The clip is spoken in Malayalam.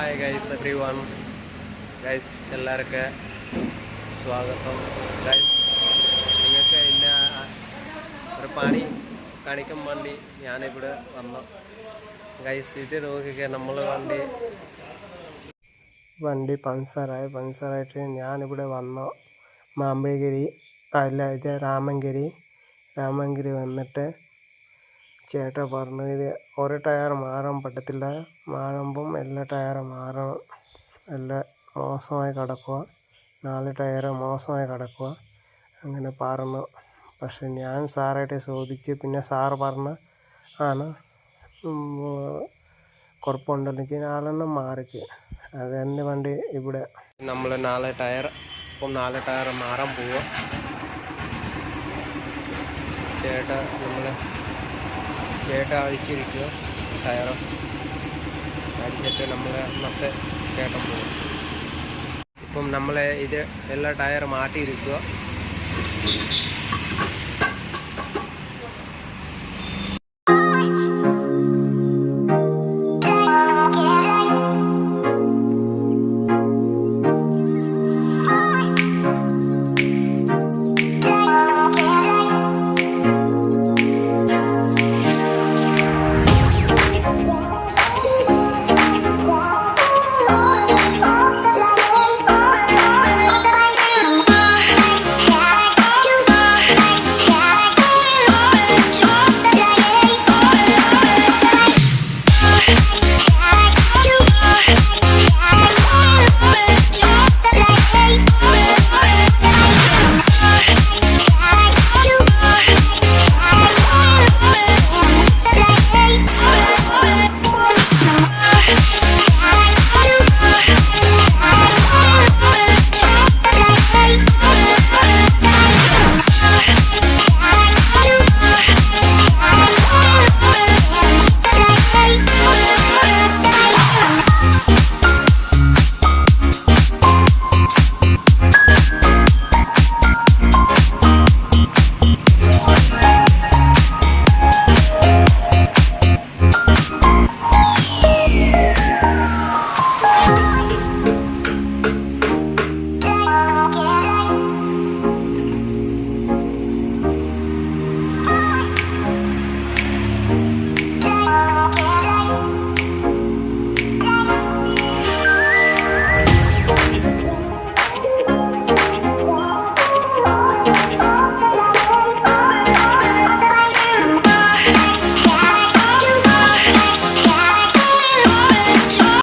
ഹായ് ഗൈസ് എവ്രിവൺ ഗൈസ് എല്ലാവർക്കും സ്വാഗതം ഗൈസ് നിങ്ങൾക്ക് ഇന്ന ഒരു പണി കാണിക്കാൻ വേണ്ടി ഞാനിവിടെ വന്നു ഗൈസ് ഇത് നോക്കിക്കുക നമ്മൾ വണ്ടി പഞ്ചറായിട്ട് ഞാനിവിടെ വന്നു മാമ്പഴഗിരി അല്ല ഇത് രാമങ്കരി വന്നിട്ട് ചേട്ടാ പറഞ്ഞു ഇത് ഒരു ടയർ മാറാൻ പറ്റത്തില്ല, മാറുമ്പം എല്ലാ ടയറും മാറണം, എല്ലാം മോശമായി കിടക്കുക, 4 ടയർ മോശമായി കിടക്കുക അങ്ങനെ പറഞ്ഞു. പക്ഷെ ഞാൻ സാറായിട്ട് ചോദിച്ച് പിന്നെ സാറ് പറഞ്ഞ ആണ് കുഴപ്പമുണ്ടെങ്കിൽ 4 മാറിക്ക്. അതെൻ്റെ വണ്ടി ഇവിടെ നമ്മൾ 4 ടയർ ഇപ്പം 4 ടയർ മാറാൻ പോവുക. ചേട്ട അഴിച്ചിരിക്കുക, ടയർ അടിച്ചിട്ട് നമ്മൾ മറ്റേ ചേട്ടൻ പോകും. ഇപ്പം നമ്മൾ ഇത് എല്ലാ ടയർ മാറ്റിയിരിക്കുക.